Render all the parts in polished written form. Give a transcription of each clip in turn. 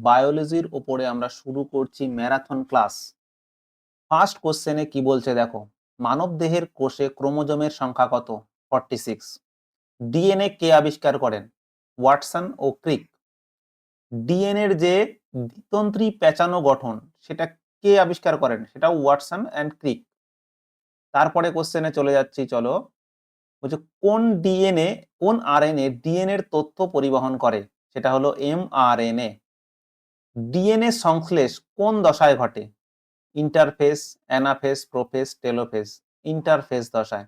বায়োলজির উপরে আমরা শুরু করছি ম্যারাথন ক্লাস। ফার্স্ট কোশ্চেনে কি বলছে দেখো, মানব দেহের কোষে ক্রোমোজোমের সংখ্যা কত? 46। ডিএনএ কে আবিষ্কার করেন? ওয়াটসন ও ক্রিক। ডিএনএ এর যে দ্বিতন্ত্রী পেঁচানো গঠন সেটা কে আবিষ্কার করেন? সেটা ওয়াটসন অ্যান্ড ক্রিক। তারপরে কোশ্চেনে চলে যাচ্ছি, চলো। বলছে কোন আরএনএ ডিএনএ এর তথ্য পরিবহন করে? সেটা হলো এমআরএনএ। ডিএনএ সংশ্লেষ কোন দশায় ঘটে? Interface, anaphase, prophase, telophase. Interface দশায়।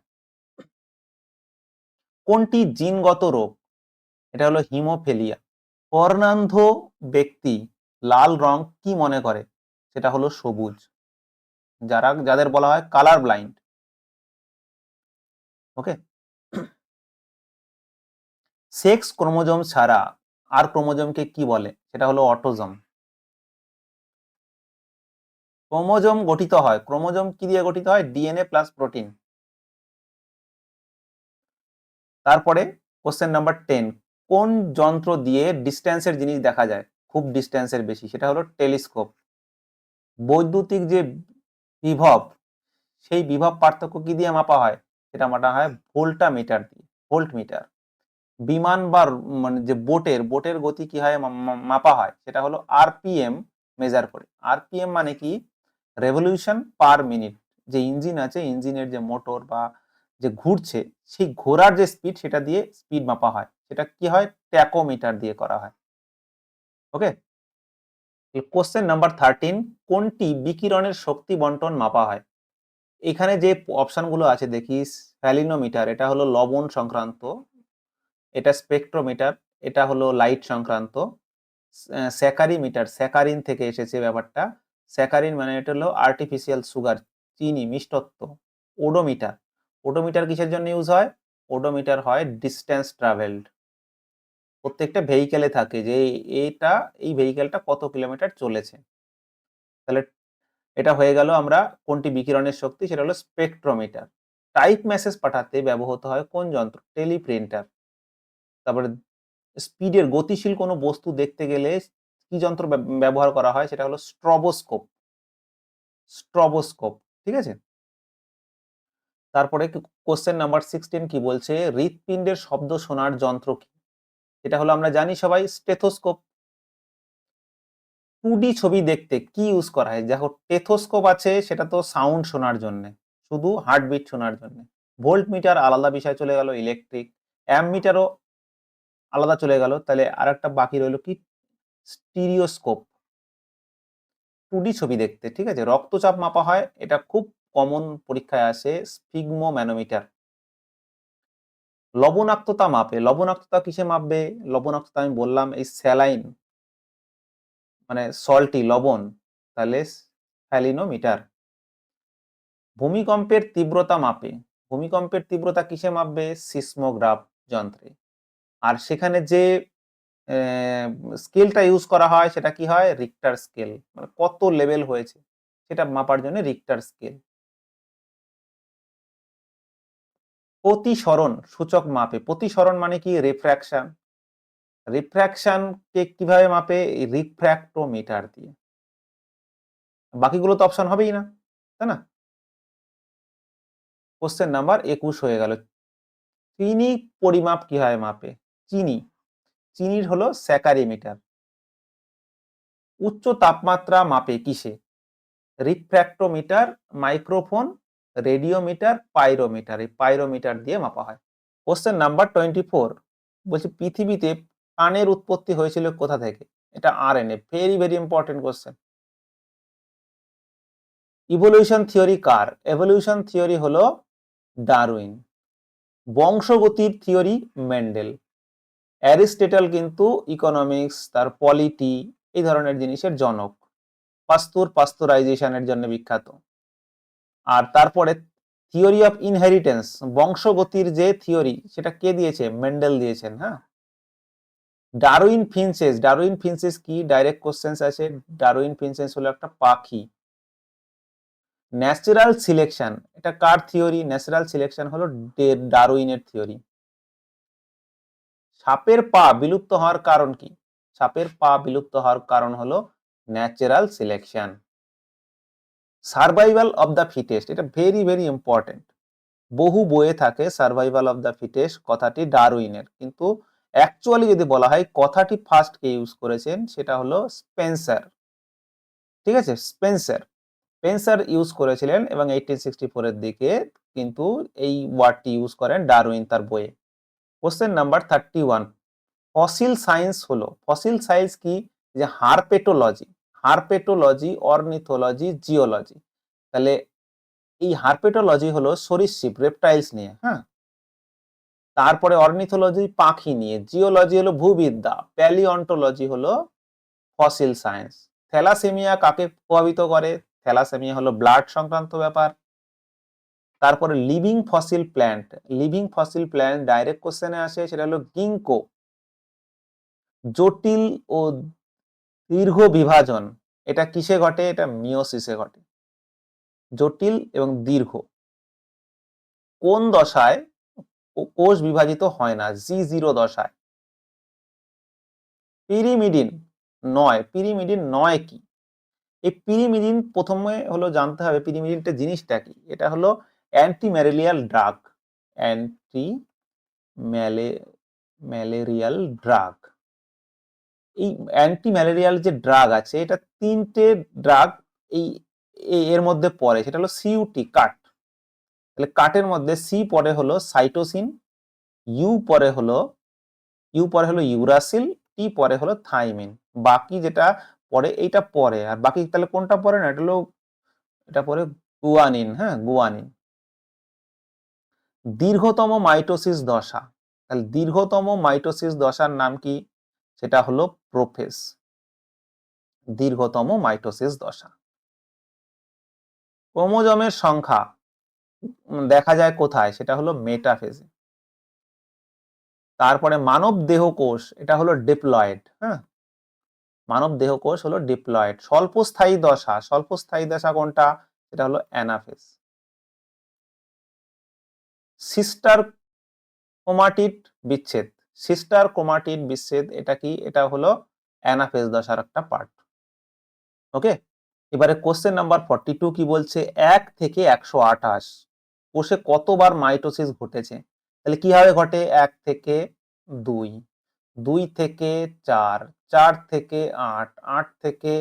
কোনটি জিনগত রোগ? এটা হলো হিমোফিলিয়া। কর্ণান্ধ ব্যক্তি লাল রং কি মনে করে? সেটা হলো সবুজ। যাদের বলা হয় কালার ব্লাইন্ড। ওকে। সেক্স ক্রোমোজোম ছাড়া আর ক্রোমোজোমকে কি বলে? সেটা হলো অটোজোম। ক্রোমোজোম কি দিয়ে গঠিত হয়? DNA plus protein. তারপরে কোশ্চেন নাম্বার 10, কোন যন্ত্র দিয়ে ডিস্টেন্সের জিনিস দেখা যায়? খুব ডিস্টেন্সের বেশি, সেটা হলো টেলিস্কোপ। বৈদ্যুতিক যে বিভব, সেই বিভব পার্থক্য কি দিয়ে মাপা হয়? সেটা মাপা হয় ভোল্টামিটার দিয়ে, ভোল্টমিটার। বিমান বা মানে যে বোটের গতি কি হয় মাপা হয়? সেটা হলো আরপিএম মেজার করে। আরপিএম মানে কি? Revolution per minute. যে ইঞ্জিন আছে, ইঞ্জিনের যে মোটর বা যে ঘুরছে, সেই ঘোরার যে স্পিড, সেটা দিয়ে স্পিড মাপা হয়। সেটা কি হয়? ট্যাকোমিটার দিয়ে করা হয়। ওকে। কোশ্চেন নাম্বার 13, কোনটি বিকিরণের শক্তি বন্টন মাপা হয়? এখানে যে অপশনগুলো আছে দেখি, স্যালিনোমিটার, এটা হলো লবণ সংক্রান্ত। এটা স্পেকট্রোমিটার, এটা হলো লাইট সংক্রান্ত। স্যাকারিমিটার, স্যাকারিন থেকে এসেছে ব্যাপারটা। স্যাকারিন মানে এটা হলো আর্টিফিশিয়াল সুগার, চিনি, মিষ্টত্ব। ওডোমিটার, ওডোমিটার কিসের জন্য ইউজ হয়? ওডোমিটার হয় ডিস্টেন্স ট্রাভেলড। প্রত্যেকটা ভেহিকেলে থাকে যে এই ভেহিকেলটা কত কিলোমিটার চলেছে। তাহলে এটা হয়ে গেল আমরা কোনটি বিকিরণের শক্তি, সেটা হলো স্পেকট্রোমিটার। টাইপ মেসেজ পাঠাতে ব্যবহৃত হয় কোন যন্ত্র? টেলিপ্রিন্টার। তারপরে স্পিডের গতিশীল কোনো বস্তু দেখতে গেলে কি যন্ত্র ব্যবহার করা হয়? সেটা হলো স্ট্রবোস্কোপ। স্ট্রবোস্কোপ, ঠিক আছে। তারপরে কোশ্চেন নাম্বার 16 কি বলছে? হৃৎপিণ্ডের শব্দ শোনার যন্ত্র কি? এটা হলো আমরা জানি সবাই স্টেথোস্কোপ। 2D ছবি দেখতে কি ইউজ করা হয়? দেখো, টেথোস্কোপ আছে, সেটা তো সাউন্ড শোনার জন্য, শুধু হার্টবিট শোনার জন্য। ভোল্টমিটার আলাদা বিষয় চলে গেল, ইলেকট্রিক। অ্যামমিটারও আলাদা চলে গেল। তাহলে আরেকটা বাকি রইল কি? স্টিরিওস্কোপ। 2D ছবি দেখতে, ঠিক আছে। রক্তচাপ মাপা হয়, এটা খুব কমন পরীক্ষায় আসে, স্ফিগমোম্যানোমিটার। লবণাক্ততা কিসে মাপবে? লবণাক্ততা আমি বললাম এই স্যালাইন, মানে সল্টি, লবণ, তাহলে স্যালিনোমিটার। ভূমিকম্পের তীব্রতা মাপে, ভূমিকম্পের তীব্রতা কিসে মাপবে? সিসমোগ্রাফ যন্ত্রে। আর সেখানে যে স্কেলটা ইউজ করা হয় সেটা কি হয়? রিক্টার স্কেল, মানে কত লেভেল হয়েছে সেটা মাপার জন্য রিক্টার স্কেল। প্রতিসরণ সূচক মাপে, প্রতিসরণ মানে কি? রিফ্র্যাকশন। রিফ্র্যাকশন কে কিভাবে মাপে? রিফ্র্যাক্টোমিটার দিয়ে। বাকিগুলো তো অপশন হবেই না, তাই না? কোশ্চেন নাম্বার 21 হয়ে গেল। চিনি পরিমাপ কিভাবে মাপে? চিনির হলো স্যাকারিমিটার। উচ্চ তাপমাত্রা মাপে কিসে? Refractometer, microphone, radiometer, pyrometer. এই পাইরোমিটার দিয়ে মাপা হয়। কোশ্চেন নাম্বার 24 বলছে, পৃথিবীতে প্রাণের উৎপত্তি হয়েছিল কোথা থেকে? এটা RNA. Very very important question. Evolution theory কার? এভলিউশন থিওরি হলো ডারউইন। বংশগতির থিওরি মেন্ডেল। অ্যারিস্টটল কিন্তু ইকোনমিক্স, তার পলিটি, এই ধরনের জিনিসের জনক। পাস্তুরাইজেশনের জন্য বিখ্যাত। আর তারপরে থিওরি অফ ইনহেরিটেন্স, বংশগতির যে থিওরি, সেটা কে দিয়েছে? মেন্ডেল দিয়েছেন। হ্যাঁ। ডারউইন ফিন্সেস কি? ডাইরেক্ট কোশ্চেন্স আছে। ডারউইন ফিন্সেস হলো একটা পাখি। ন্যাচারাল সিলেকশন, এটা কার থিওরি? ন্যাচারাল সিলেকশন হলো ডারউইনের থিওরি। সাপের পা বিলুপ্ত হওয়ার কারণ কি? সাপের পা বিলুপ্ত হওয়ার কারণ হলো natural selection. Survival of the fittest, এটা ভেরি ভেরি ইম্পর্টেন্ট। বহু বইয়ে থাকে সার্ভাইভাল অফ দ্য ফিটেস্ট কথাটি ডারউইনের, কিন্তু অ্যাকচুয়ালি যদি বলা হয় কথাটি ফার্স্ট কে ইউজ করেছেন সেটা হলো স্পেন্সার। ঠিক আছে, স্পেন্সার ইউজ করেছিলেন এবং 1864 এর দিকে, কিন্তু এই ওয়ার্ডটি ইউজ করেন ডারউইন তার বইয়ে। কোশ্চেন নাম্বার 31, ফসিল সায়েন্স হলো, ফসিল সায়েন্স কি? যে হারপেটোলজি, অর্নিথোলজি, জিওলজি। তাহলে এই হারপেটোলজি হলো সরীসৃপ রেপটাইলস নিয়ে, হ্যাঁ। তারপরে অর্নিথোলজি পাখি নিয়ে, জিওলজি হলো ভূবিদ্যা, প্যালিওন্টোলজি হলো ফসিল সায়েন্স। থ্যালাসেমিয়া কাকে প্রভাবিত করে? থ্যালাসেমিয়া হলো ব্লাড সংক্রান্ত ব্যাপার। তারপরে লিভিং ফসিল প্ল্যান্ট ডাইরেক্ট কোশ্চেনে আসে, সেটা হলো গিঙ্কো। জটিল ও দীর্ঘ বিভাজন এটা কিসে ঘটে? এটা মিওসিসে ঘটে। জটিল এবং দীর্ঘ। কোন দশায় কোষ বিভাজিত হয় না? G0 দশায়। পিরিমিডিন নয় কি? এই পিরিমিডিন প্রথমে হলো জানতে হবে পিরিমিডিনটা জিনিসটা কি। এটা হলো অ্যান্টিম্যালেরিয়াল ড্রাগ, ম্যালেরিয়াল ড্রাগ। এই অ্যান্টিম্যালেরিয়াল যে ড্রাগ আছে, এটা তিনটে ড্রাগ এই এর মধ্যে পড়ে, সেটা হলো সিউটি, কাট। তাহলে কাটের মধ্যে সি পরে হলো সাইটোসিন, ইউ পরে হলো ইউরাসিল, টি পরে হলো থাইমিন। বাকি যেটা পরে এইটা পরে, আর বাকি তাহলে কোনটা পরে না? এটা পরে গুয়ানিন, হ্যাঁ, গুয়ানিন। দীর্ঘতম মাইটোসিস দশা, তাহলে দীর্ঘতম মাইটোসিস দশার নাম কি? সেটা হলো প্রোফেজ, দীর্ঘতম মাইটোসিস দশা। ক্রোমোজোমের সংখ্যা দেখা যায় কোথায়? সেটা হলো মেটাফেজে। তারপরে মানব দেহ কোষ, এটা হলো ডিপ্লয়েড, হ্যাঁ, মানব দেহ কোষ হলো ডিপ্লয়েড। স্বল্পস্থায়ী দশা কোনটা? সেটা হলো অ্যানাফেজ। সিস্টার ক্রোমাটিড বিচ্ছেদ এটা কি? এটা হলো অ্যানাফেজ দশার একটা পার্ট। ওকে, এবারে কোশ্চেন নাম্বার 42 কি বলছে? 1 থেকে 128 কোষে কতবার মাইটোসিস ঘটেছে? তাহলে কিভাবে ঘটে? 1 থেকে 2, 2 থেকে 4, 4 থেকে 8, 8 থেকে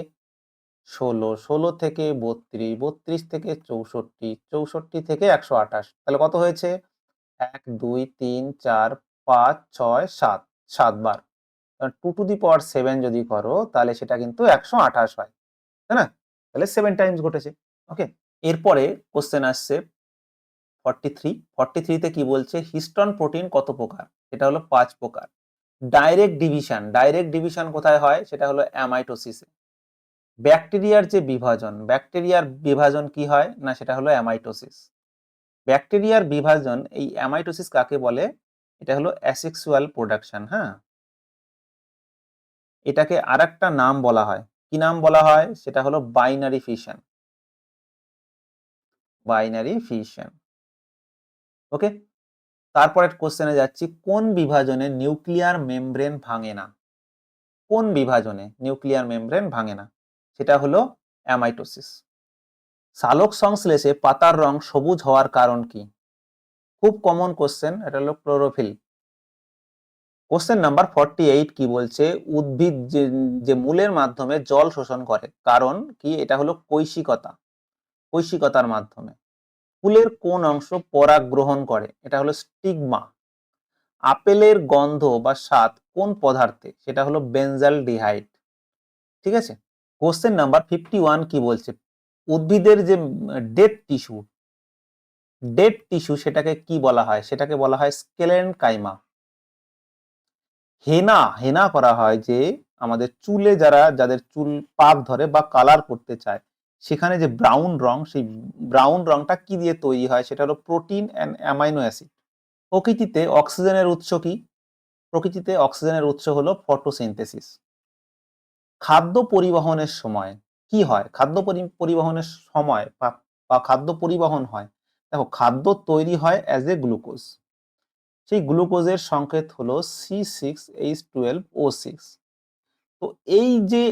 16, 16 থেকে 32, 32 থেকে 64, 64 থেকে 128। তাহলে কত হয়েছে? 1, 2, 3, 4, 5, 6, 7, 7 বার। 2 টু দি পাওয়ার 7 যদি করো তাহলে সেটা কিন্তু 128 হয়, তাই না? তাহলে 7 টাইমস ঘটেছে। ওকে, এরপরে কোশ্চেন আসছে 43 তে কি বলছে? হিস্টোন প্রোটিন কত প্রকার? এটা হলো 5 প্রকার। ডাইরেক্ট ডিভিশন কোথায় হয়? সেটা হলো অ্যামাইটোসিসে। ব্যাকটেরিয়ার বিভাজন কি হয় না? সেটা হলো অ্যামাইটোসিস। ব্যাকটেরিয়ার বিভাজন, এই অ্যামাইটোসিস কাকে বলে? এটা হলো অ্যাসেক্সুয়াল প্রোডাকশন, হ্যাঁ। এটাকে আরেকটা নাম বলা হয়, কি নাম বলা হয়? সেটা হলো বাইনারি ফিশন। ওকে, তারপরে কোশ্চেনে যাচ্ছি, কোন বিভাজনে নিউক্লিয়ার মেমব্রেন ভাঙে না? সেটা হলো অ্যামাইটোসিস। সালোক সংশ্লেষে পাতার রং সবুজ হওয়ার কারণ কি? খুব কমন কোশ্চেন, এটা হলো ক্লোরোফিল। কোশ্চেন নাম্বার 48 কি বলছে? উদ্ভিদ যে মূলের মাধ্যমে জল শোষণ করে, কারণ কি? এটা হলো কৈশিকতার মাধ্যমে। ফুলের কোন অংশ পরাগ গ্রহণ করে? এটা হলো স্টিগমা। আপেলের গন্ধ বা স্বাদ কোন পদার্থে? সেটা হলো বেনজালডিহাইড। ঠিক আছে, কোশ্চেন নাম্বার 51 কি বলছে? উদ্ভিদের যে ডেড টিস্যু সেটাকে কি বলা হয়? সেটাকে বলা হয় স্কেলেনকাইমা। হেনা করা হয় যে আমাদের চুলে যাদের চুল পাক ধরে বা কালার করতে চায়, সেখানে যে ব্রাউন রং, সেই ব্রাউন রংটা কি দিয়ে তৈরি হয়? সেটা হলো প্রোটিন অ্যান্ড অ্যামাইনো অ্যাসিড। প্রকৃতিতে অক্সিজেনের উৎস হলো ফটোসিনথেসিস। খাদ্য পরিবহনের সময় কি হয়? পরিবহনের সময় বা খাদ্য পরিবহন হয়, দেখো, খাদ্য তৈরি হয় অ্যাজ এ গ্লুকোজ। সেই গ্লুকোজের সংকেত হলো C6H12O6। তো এই যে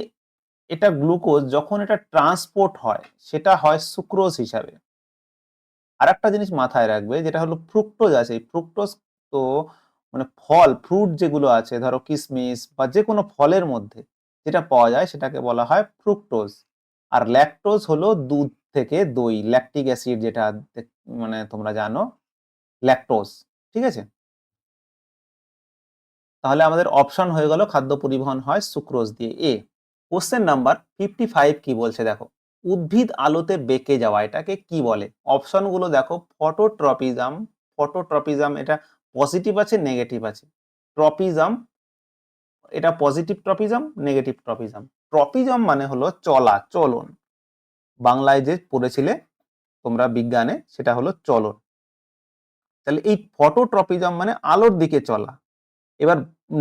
এটা গ্লুকোজ যখন এটা ট্রান্সপোর্ট হয় সেটা হয় সুক্রোজ হিসাবে। আরেকটা জিনিস মাথায় রাখবে যেটা হলো ফ্রুক্টোজ আছে। এই ফ্রুক্টোজ তো মানে ফল, ফ্রুট যেগুলো আছে ধরো কিশমিশ বা যেকোনো ফলের মধ্যে যেটা পাওয়া যায় সেটাকে বলা হয় ফ্রুক্টোজ। আর ল্যাকটোজ হলো দুধ থেকে দই, ল্যাকটিক অ্যাসিড যেটা মানে তোমরা জানো, ল্যাকটোজ। ঠিক আছে? তাহলে আমাদের অপশন হয়ে গেল খাদ্য পরিবহন হয় সুক্রোজ দিয়ে, এ। কোশ্চেন নাম্বার 55 কি বলছে দেখো, উদ্ভিদ আলোতে বেঁকে যাওয়া এটাকে কি বলে? অপশন গুলো দেখো, ফটোট্রপিজম, ফটোট্রপিজম এটা পজিটিভ আছে, নেগেটিভ আছে। ট্রপিজম এটা positive tropism, negative tropism. Tropism মানে হলো চলা, চলন। বাংলায় যে পড়েছিলে তোমরা বিজ্ঞানে, সেটা হলো চলন। তাহলে এই ফটোট্রপিজম মানে আলোর দিকে চলা। এবার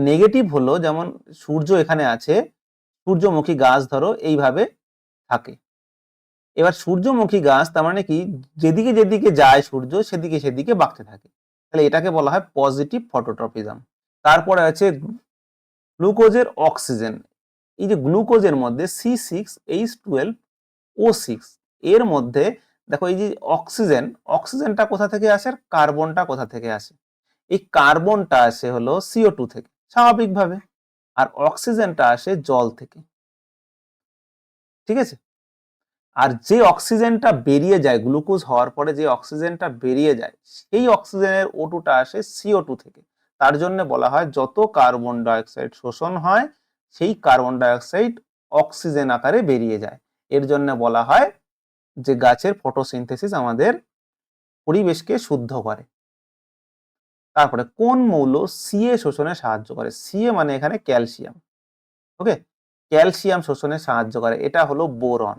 নেগেটিভ হলো, যেমন সূর্য এখানে আছে, সূর্যমুখী গাছ ধরো এইভাবে থাকে। এবার সূর্যমুখী গাছ তার মানে কি, যেদিকে যেদিকে যায় সূর্য সেদিকে সেদিকে বাঁকতে থাকে। তাহলে এটাকে বলা হয় পজিটিভ ফটোট্রপিজম। তারপরে আছে গ্লুকোজের অক্সিজেন। এই যে গ্লুকোজের মধ্যে C6H12O6 এর মধ্যে দেখো এই যে অক্সিজেন, অক্সিজেনটা কোথা থেকে আসে আর কার্বনটা কোথা থেকে আসে? এই কার্বনটা আসে হলো CO2 থেকে স্বাভাবিকভাবে, আর অক্সিজেনটা আসে জল থেকে। ঠিক আছে? আর যে অক্সিজেনটা বেরিয়ে যায় গ্লুকোজ হওয়ার পরে, যে অক্সিজেনটা বেরিয়ে যায় সেই অক্সিজেনের O2টা আসে CO2 থেকে। তার জন্য বলা হয় যত কার্বন ডাইঅক্সাইড শোষণ হয় সেই কার্বন ডাইঅক্সাইড অক্সিজেন আকারে বেরিয়ে যায়। এর জন্য বলা হয় যে গাছের ফটোসিনথেসিস আমাদের পরিবেশকে শুদ্ধ করে। তারপরে কোন মৌল সিএ শোষণে সাহায্য করে? সিএ মানে এখানে ক্যালসিয়াম। ওকে, ক্যালসিয়াম শোষণে সাহায্য করে, এটা হলো বোরন।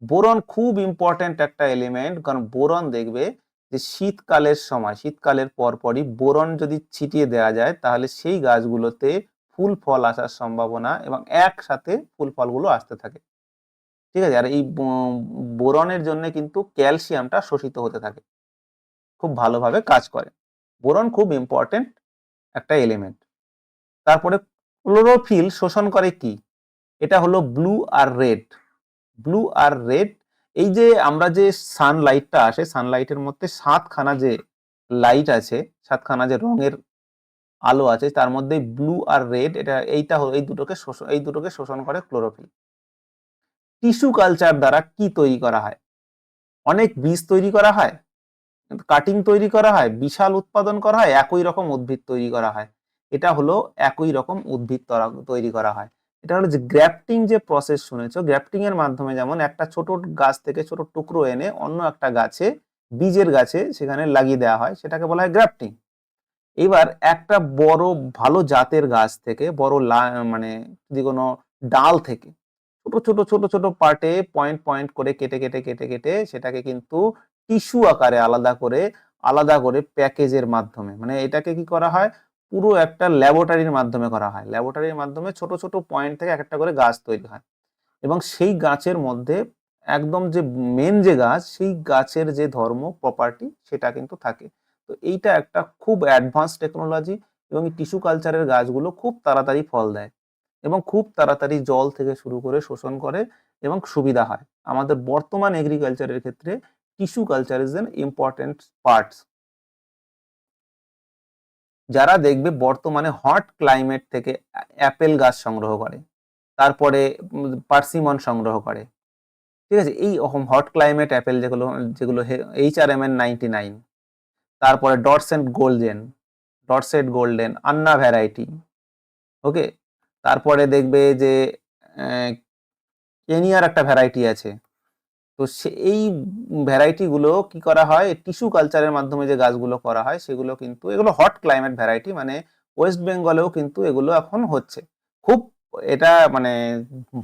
বোরন খুব ইম্পর্টেন্ট একটা এলিমেন্ট, কারণ বোরন দেখবে যে শীতকালের সময়, শীতকালের পরপরই বোরন যদি ছিটিয়ে দেওয়া যায় তাহলে সেই গাছগুলোতে ফুল ফল আসার সম্ভাবনা এবং একসাথে ফুল ফলগুলো আসতে থাকে। ঠিক আছে? আর এই বোরনের জন্য কিন্তু ক্যালসিয়ামটা শোষিত হতে থাকে, খুব ভালোভাবে কাজ করে। বোরন খুব ইম্পর্টেন্ট একটা এলিমেন্ট। তারপরে ক্লোরোফিল শোষণ করে কি? এটা হলো ব্লু আর রেড। ব্লু আর রেড, এই যে আমরা যে সানলাইটটা আসে, সানলাইটের মধ্যে 7খানা যে লাইট আছে, 7খানা যে রঙের আলো আছে, তার মধ্যে ব্লু আর রেড এটা এইটা এই দুটোকে শোষণ করে ক্লোরোফিল। টিস্যু কালচার দ্বারা কি তৈরি করা হয়? অনেক বীজ তৈরি করা হয়, কাটিং তৈরি করা হয়, বিশাল উৎপাদন করা হয়, একই রকম উদ্ভিদ তৈরি করা হয়। এটা হলো একই রকম উদ্ভিদ তৈরি করা হয়। এটা হলো যে গ্রাফটিং যে প্রসেস শুনেছো, গ্রাফটিং এর মাধ্যমে যেমন একটা ছোট গাছ থেকে ছোট টুকরো এনে অন্য একটা গাছে, বীজের গাছে সেখানে লাগিয়ে দেওয়া হয়, সেটাকে বলা হয় গ্রাফটিং। এবার একটা বড় ভালো জাতের গাছ থেকে, বড় মানে যদি কোনো ডাল থেকে ছোট ছোট ছোট ছোট পার্টে পয়েন্ট পয়েন্ট করে কেটে কেটে কেটে কেটে সেটাকে কিন্তু টিস্যু আকারে আলাদা করে প্যাকেজের মাধ্যমে, মানে এটাকে কি করা হয়, পুরো একটা ল্যাবরেটরির মাধ্যমে করা হয়। ল্যাবরেটরির মাধ্যমে ছোট ছোট পয়েন্ট থেকে এক একটা করে গাছ তৈরি হয়, এবং সেই গাছের মধ্যে একদম যে মেন যে গাছ, সেই গাছের যে ধর্ম প্রপার্টি সেটা কিন্তু থাকে। তো এইটা একটা খুব অ্যাডভান্স টেকনোলজি, এবং টিস্যু কালচারের গাছগুলো খুব তাড়াতাড়ি ফল দেয় এবং খুব তাড়াতাড়ি জল থেকে শুরু করে শোষণ করে এবং সুবিধা হয়। আমাদের বর্তমান এগ্রিকালচারের ক্ষেত্রে tissue culture is an important parts. যারা দেখবে বর্তমানে হট ক্লাইমেট থেকে অ্যাপেল গাছ সংগ্রহ করে, তারপরে পার্সিমন সংগ্রহ করে। ঠিক আছে? এই হট ক্লাইমেট অ্যাপেল যেগুলো যেগুলো HRMN99, তারপরে ডটসেট গোল্ডেন, আন্না ভ্যারাইটি। ওকে, তারপরে দেখবে যে কেনিয়ার একটা ভ্যারাইটি আছে। তো এই ভ্যারাইটি গুলো কি করা হয়, টিস্যু কালচারের মাধ্যমে যে গাছগুলো করা হয় সেগুলো কিন্তু, এগুলো হট ক্লাইমেট ভ্যারাইটি, মানে ওয়েস্ট বেঙ্গলেও কিন্তু এগুলো এখন হচ্ছে। খুব এটা মানে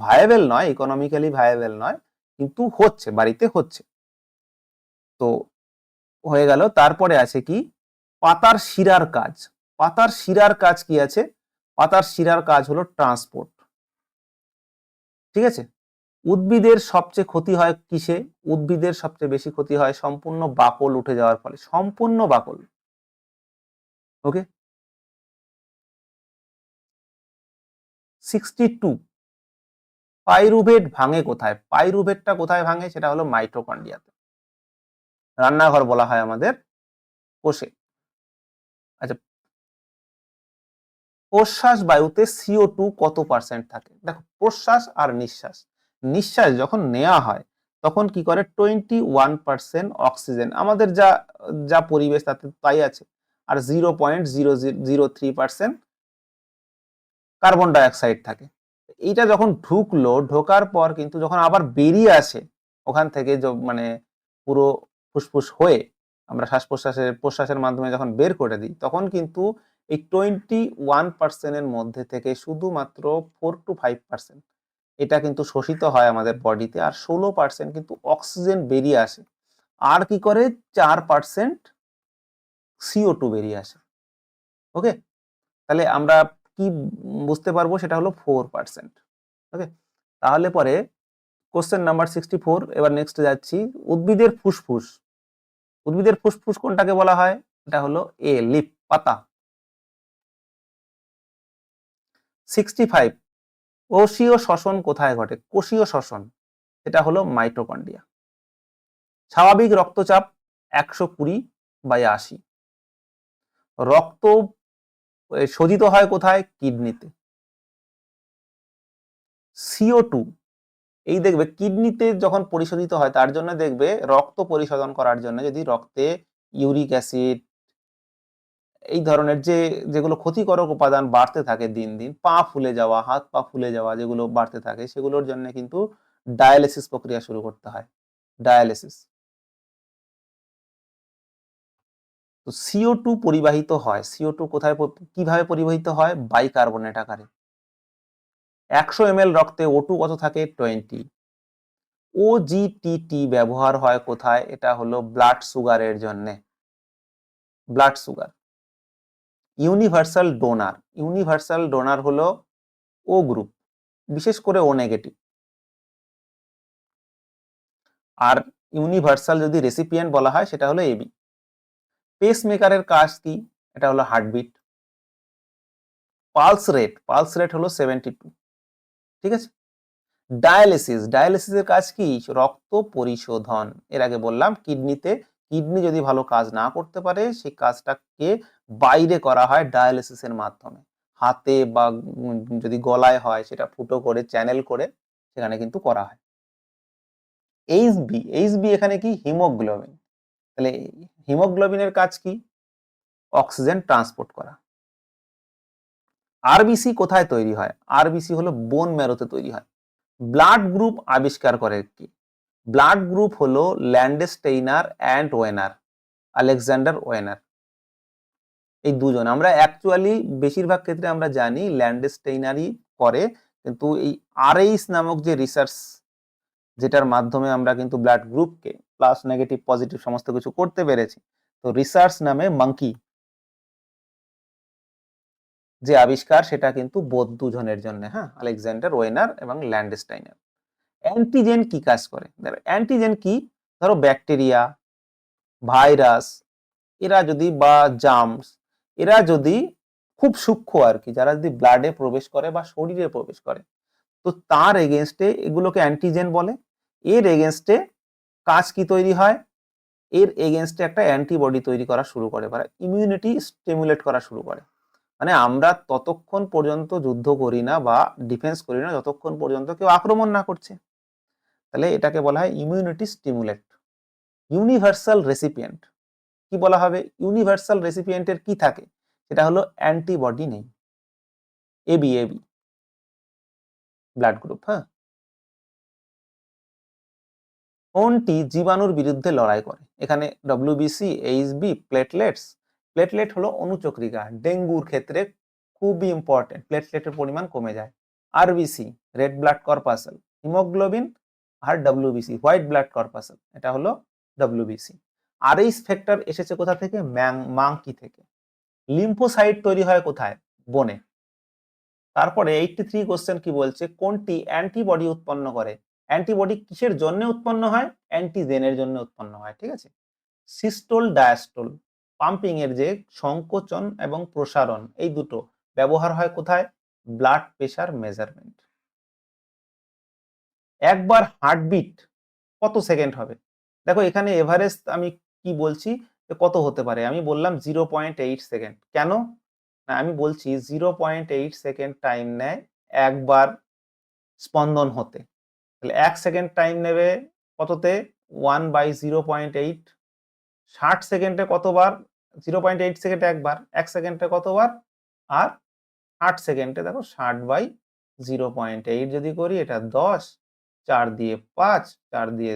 ভায়াবেল নয়, ইকোনমিক্যালি ভায়াবেল নয়, কিন্তু হচ্ছে, বাড়িতে হচ্ছে। তো হয়ে গেল। তারপরে আছে কি, পাতার শিরার কাজ। পাতার শিরার কাজ কি আছে? পাতার শিরার কাজ হলো ট্রান্সপোর্ট। ঠিক আছে? উদ্ভিদের সবচেয়ে ক্ষতি হয় কিসে? উদ্ভিদের সবচেয়ে বেশি ক্ষতি হয় সম্পূর্ণ বাকল উঠে যাওয়ার ফলে, সম্পূর্ণ বাকল। ওকে, 62 পাইরুভেট ভাঙে কোথায়? পাইরুভেটটা কোথায় ভাঙে? সেটা হলো মাইটোকন্ড্রিয়াতে। রান্নাঘর বলা হয় আমাদের কোষে। আচ্ছা, প্রশ্বাস বায়ুতে CO2 কত পার্সেন্ট থাকে? দেখো, প্রশ্বাস আর নিঃশ্বাস, নিঃশ্বাস যখন নেওয়া হয় তখন কি করে 21% অক্সিজেন, আমাদের যা যা পরিবেশ তাতে তাই আছে, আর 0.0003% কার্বন ডাইঅক্সাইড থাকে। এইটা যখন ঢুকলো, ঢোকার পর কিন্তু যখন আবার বেরিয়ে আসে ওখান থেকে, মানে পুরো ফুসফুস হয়ে আমরা শ্বাস প্রশ্বাসের মাধ্যমে যখন বের করে দিই, তখন কিন্তু এই 21% মধ্যে থেকে শুধুমাত্র 4 to 5% এটা কিন্তু শোষিত হয় আমাদের বডিতে, আর 16% কিন্তু অক্সিজেন বেরিয়ে আসে, আর কি করে 4% CO2 বেরিয়ে আসে। ওকে, তাহলে আমরা কি বুঝতে পারবো? সেটা হলো 4%। ওকে, তাহলে পরে কোশ্চেন নাম্বার 64, এবার নেক্সট যাচ্ছি। উদ্ভিদের ফুসফুস, উদ্ভিদের ফুসফুস কোনটাকে বলা হয়? এটা হলো এ, লিফ, পাতা। 65 কোষীয় শ্বসন কোথায় ঘটে? কোষীয় শ্বসন, এটা হলো মাইটোকন্ড্রিয়া। স্বাভাবিক রক্তচাপ 120/80। রক্ত শোধিত হয় কোথায়? কিডনিতে। CO2 এই দেখবে কিডনিতে যখন পরিশোধিত হয়, তার জন্য দেখবে রক্ত পরিশোধন করার জন্য যদি রক্তে ইউরিক অ্যাসিড এই ধরনের যেগুলো ক্ষতিকারক উপাদান বাড়তে থাকে দিন দিন, পা ফুলে যাওয়া, হাত পা ফুলে যাওয়া যেগুলো বাড়তে থাকে, সেগুলোর জন্য কিন্তু ডায়ালিসিস প্রক্রিয়া শুরু করতে হয়, ডায়ালিসিস। তো CO2 পরিবাহিত হয়, CO2 কোথায় কিভাবে পরিবাহিত হয়? বাইকার্বনেট আকারে। 100 ml রক্তে O2 কত থাকে? 20। OGTT ব্যবহার হয় কোথায়? এটা হলো ব্লাড সুগারের জন্য, blood sugar. Universal donor, universal donor হলো ও গ্রুপ, বিশেষ করে ও নেগেটিভ। আর ইউনিভার্সাল যদি রেসিপিয়েন্ট বলা হয় সেটা হলো এবি। পেসমেকারের কাজ কি? এটা হলো heartbeat. Pulse rate, pulse rate হলো 72। ঠিক আছে। ডায়ালিসিস, ডায়ালিসিসের কাজ কি? রক্ত পরিশোধন। এর আগে বললাম কিডনিতে, কিডনি যদি ভালো কাজ না করতে পারে, সেই কাজটাকে বাইরে করা হয় ডায়ালিসিসের মাধ্যমে। হাতে বা যদি গলায় হয়, সেটা ফুটো করে চ্যানেল করে সেখানে কিন্তু করা হয়। এইচবি, এইচবি এখানে কি? হিমোগ্লোবিন। তাহলে হিমোগ্লোবিনের কাজ কি? অক্সিজেন ট্রান্সপোর্ট করা। আরবিসি কোথায় তৈরি হয়? আরবিসি হলো বোন ম্যারোতে তৈরি হয়। ব্লাড গ্রুপ আবিষ্কার করে কি? ব্লাড গ্রুপ হলো Landsteiner and winner, Alexander winner. এই দুজন, আমরা অ্যাকচুয়ালি বেশিরভাগ ক্ষেত্রে আমরা জানি ল্যান্ডস্টেইনারই করে, কিন্তু এই আরএইচ নামক যে রিসার্চ, যেটার মাধ্যমে আমরা কিন্তু ব্লাড গ্রুপকে প্লাস নেগেটিভ পজিটিভ সমস্ত কিছু করতে পেরেছি, তো রিসার্চ নামে মাঙ্কি যে আবিষ্কার, সেটা কিন্তু বোধ দুজনের জন্য, হ্যাঁ, আলেকজান্ডার ওয়েনার এবং ল্যান্ডস্টাইনার। অ্যান্টিজেন কি কাজ করে? অ্যান্টিজেন কি? ধরো ব্যাকটেরিয়া, ভাইরাস, এরা যদি বা জার্মস, এরা যদি খুব সূক্ষ্ম আর কি, যারা যদি ব্লাডে প্রবেশ করে বা শরীরে প্রবেশ করে, তো তার এগেনস্টে এগুলোকে অ্যান্টিজেন বলে। এর এগেনস্টে কাজ কি তৈরি হয়? এর এগেনস্টে একটা অ্যান্টিবডি তৈরি করা শুরু করে, বা ইমিউনিটি স্টিমুলেট করা শুরু করে। মানে আমরা ততক্ষণ পর্যন্ত যুদ্ধ করি না বা ডিফেন্স করি না যতক্ষণ পর্যন্ত কেউ আক্রমণ না করছে। তাহলে এটাকে বলা হয় ইমিউনিটি স্টিমুলেট। ইউনিভার্সাল রেসিপিয়েন্ট কি বলা হবে? ইউনিভার্সাল রেসিপিয়েন্টের কি থাকে? সেটা হলো অ্যান্টিবডি নেই, এবি, এবি ব্লাড গ্রুপ। হ্যাঁ, কোনটি জীবাণুর বিরুদ্ধে লড়াই করে? এখানে ডব্লিউবিসি, এইচবি, প্লেটলেটস। প্লেটলেট হলো অনুচক্রিকা, ডেঙ্গুর ক্ষেত্রে খুবই ইম্পর্টেন্ট, প্লেটলেটের পরিমাণ কমে যায়। RBC, red blood corpuscle, haemoglobin, আর ডব্লিউবিসি, হোয়াইট ব্লাড কর্পাসেল, এটা হলো ডব্লিউবিসি। আরএইচ ফ্যাক্টর এসেছে কোথা থেকে? মাংকি থেকে। লিম্ফোসাইট তৈরি হয় কোথায়? বনে। তারপরে 83 কোশ্চেন কি বলছে? কোনটি অ্যান্টিবডি উৎপন্ন করে? অ্যান্টিবডি কিসের জন্য উৎপন্ন হয়? অ্যান্টিজেনের জন্য উৎপন্ন হয়। ঠিক আছে। সিস্টোল, ডায়াস্টোল, পাম্পিং এর যে সংকোচন এবং প্রসারণ, এই দুটো ব্যবহার হয় কোথায়? Blood pressure measurement. একবার হার্টবিট কত সেকেন্ড হবে? দেখো এখানে এভারেজ আমি কি বলছি কত হতে পারে, আমি বললাম 0.8 সেকেন্ড। কেন না, আমি বলছি 0.8 সেকেন্ড টাইম নেয় একবার স্পন্দন হতে। তাহলে 1 সেকেন্ড টাইম নেবে কততে? 1/0.8। 60 সেকেন্ডে কতবার? 0.8 সেকেন্ডে একবার, 1 সেকেন্ডে কতবার? আর 60 সেকেন্ডে দেখো 60/0.8 যদি করি, এটা 10, 4 দিয়ে 5, 4 দিয়ে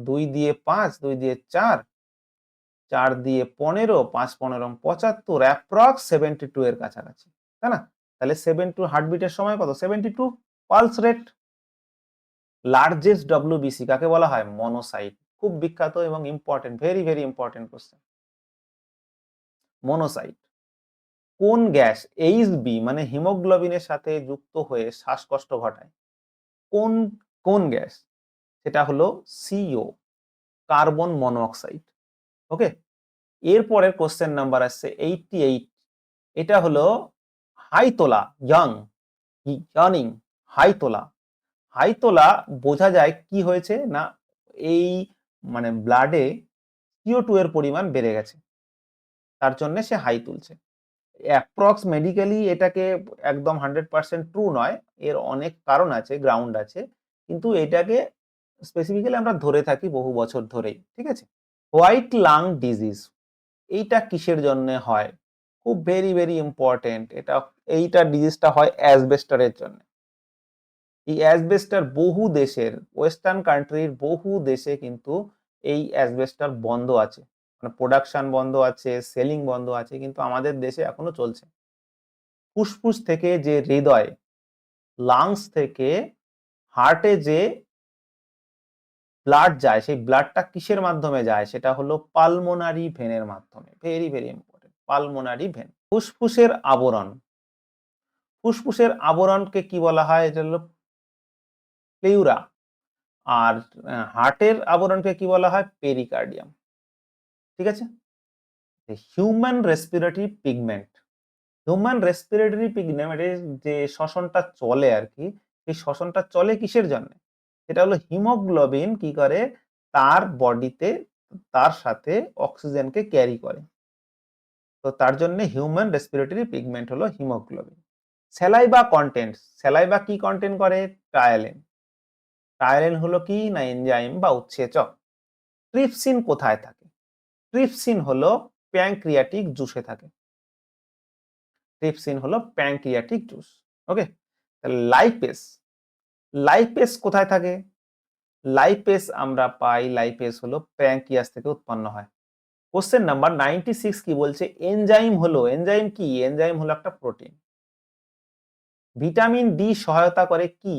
2 দিয়ে 5, 2 দিয়ে 4, 4 দিয়ে 15, 5 15 75, অ্যাপ্রক্স 72 এর কাছাকাছি, তাই না? তাহলে 72 হার্টবিটের সময় কত? 72 পালস রেট। লার্জেস্ট ডব্লিউবিসি কাকে বলা হয়? মনোসাইট। খুব বিখ্যাত এবং important, very very important question. Monocyte কোন গ্যাস এইচবি মানে হিমোগ্লোবিনের সাথে যুক্ত হয়ে শ্বাসকষ্ট ঘটায়? কোন কোন গ্যাস? সেটা হলো সিও, কার্বন মনোঅক্সাইড। ওকে, এরপরের কোশ্চেন নাম্বার আসছে 88। এটা হলো হাই তোলা, ইয়ানিং, হাই তোলা। হাই তোলা বোঝা যায় কি হয়েছে না, এই মানে ব্লাডে CO2 এর পরিমাণ বেড়ে গেছে, তার জন্য সে হাই তুলছে। অ্যাপ্রক্স মেডিকেলি এটাকে একদম 100% ট্রু নয়, এর অনেক কারণ আছে, গ্রাউন্ড আছে, কিন্তু এটাকে স্পেসিফিক্যালি আমরা ধরে থাকি বহু বছর ধরেই, ঠিক আছে? হোয়াইট লাং ডিজিজ এইটা কিসের জন্য হয়? খুব ভেরি ভেরি ইম্পর্টেন্ট এটা। এইটা ডিজিজটা হয় অ্যাসবেস্টারের জন্য। এই অ্যাসবেস্টার বহু দেশের, ওয়েস্টার্ন কান্ট্রির বহু দেশে কিন্তু এই অ্যাসবেস্টার বন্ধ আছে, মানে প্রোডাকশন বন্ধ আছে, সেলিং বন্ধ আছে, কিন্তু আমাদের দেশে এখনো চলছে। ফুসফুস থেকে যে হৃদয়, লাংস থেকে হার্টে যে ব্লাড যায়, সেই ব্লাডটা কিসের মাধ্যমে যায়? সেটা হলো পালমোনারি ভেনের মাধ্যমে। Very very important, pulmonary vein. ফুসফুসের আবরণ, ফুসফুসের আবরণকে কি বলা হয়? এটা হলো প্লেউরা। আর হার্টের আবরণকে কি বলা হয়? পেরিকার্ডিয়াম। ঠিক আছে? Human respiratory pigment, human respiratory pigment যে শ্বসনটা চলে আর কি, এই শ্বসনটা চলে কিসের জন্য? সেটা হলো হিমোগ্লোবিন কি করে তার বডিতে, তার সাথে অক্সিজেনকে ক্যারি করে, তো তার জন্য হিউম্যান রেসপিরেটরি পিগমেন্ট হলো হিমোগ্লোবিন। স্যালাইভা কন্টেন্ট, স্যালাইভা কি কন্টেন্ট করে? টায়ালিন। টায়ালিন হলো কি না এনজাইম বা উৎসেচক। ট্রিপসিন কোথায় থাকে? ট্রিপসিন হলো প্যানক্রিয়াটিক জুসে থাকে। ট্রিপসিন হলো প্যানক্রিয়াটিক জুস। ওকে, তাহলে লাইপেস, লাইপেস কোথায় থাকে? লাইপেস আমরা পাই, লাইপেস হলো প্যানক্রিয়াস থেকে উৎপন্ন হয়। কোশ্চেন নাম্বার 96 কি বলছে? এনজাইম হলো, এনজাইম কি? এনজাইম হলো একটা প্রোটিন। ভিটামিন ডি সহায়তা করে কি?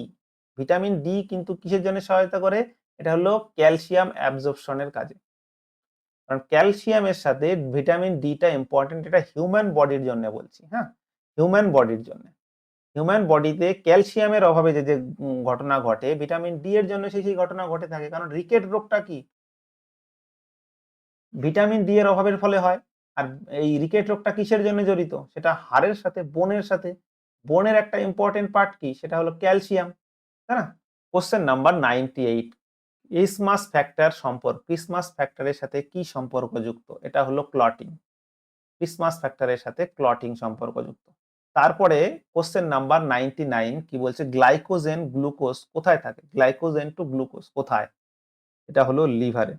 ভিটামিন ডি কিন্তু কিসের জন্য সহায়তা করে? এটা হলো ক্যালসিয়াম অ্যাবজর্পশনের কাজে। কারণ ক্যালসিয়ামের সাথে ভিটামিন ডিটা ইম্পর্টেন্ট, এটা হিউম্যান বডির জন্য বলছি, হ্যাঁ, হিউম্যান বডির জন্য। হিউম্যান বডিতে ক্যালসিয়ামের অভাবে যে যে ঘটনা ঘটে, ভিটামিন ডি এর জন্য সেই ঘটনা ঘটে থাকে। কারণ রিকেট রোগটা কি? ভিটামিন ডি এর অভাবের ফলে হয়। আর এই রিকেট রোগটা কিসের জন্য জড়িত? সেটা হাড়ের সাথে, বোনের সাথে। বোনের একটা ইম্পর্টেন্ট পার্ট কি? সেটা হলো ক্যালসিয়াম, তাই না? কোশ্চেন নাম্বার 98, ক্রিসমাস ফ্যাক্টর সম্পর্ক, ক্রিসমাস ফ্যাক্টরের সাথে কি সম্পর্কযুক্ত? এটা হলো ক্লটিং। ক্রিসমাস ফ্যাক্টরের সাথে ক্লটিং সম্পর্কযুক্ত। তারপরে কোশ্চেন নাম্বার 99 কি বলছে? গ্লাইকোজেন গ্লুকোজ কোথায় থাকে? গ্লাইকোজেন টু গ্লুকোজ কোথায়? এটা হলো লিভারে।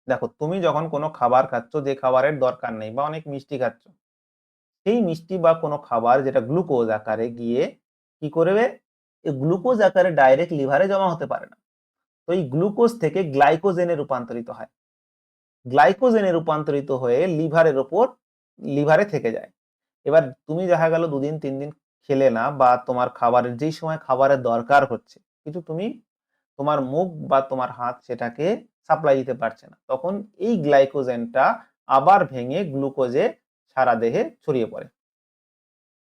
দেখো তুমি যখন কোনো খাবার খাচ্ছ যে খাবারের দরকার নেই, বা অনেক মিষ্টি খাচ্ছ, সেই মিষ্টি বা কোনো খাবার যেটা গ্লুকোজ আকারে গিয়ে কি করবে? এই গ্লুকোজ আকারে ডাইরেক্ট লিভারে জমা হতে পারে না, তো এই গ্লুকোজ থেকে গ্লাইকোজেনে রূপান্তরিত হয়। গ্লাইকোজেনে রূপান্তরিত হয়ে লিভারের ওপর, লিভারে থেকে যায়। এবার তুমি দেখা গেল 2 দিন 3 দিন খেলে না, বা তোমার খাবারের যেই সময় খাবারের দরকার হচ্ছে, কিন্তু তুমি তোমার মুখ বা তোমার হাত সেটাকে সাপ্লাই দিতে পারছে না, তখন এই গ্লাইকোজেনটা আবার ভেঙে গ্লুকোজে সারা দেহে ছড়িয়ে পড়ে।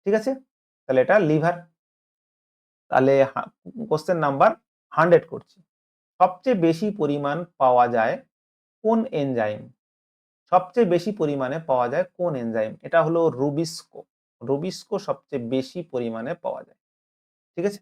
ঠিক আছে, তাহলে এটা লিভার। তাহলে কোশ্চেন নাম্বার 100 করছি। সবচেয়ে বেশি পরিমাণ পাওয়া যায় কোন এনজাইম? সবচেয়ে বেশি পরিমাণে পাওয়া যায় কোন এনজাইম? এটা হলো রুবিস্কো। রুবিস্কো সবচেয়ে বেশি পরিমাণে পাওয়া যায়। ঠিক আছে?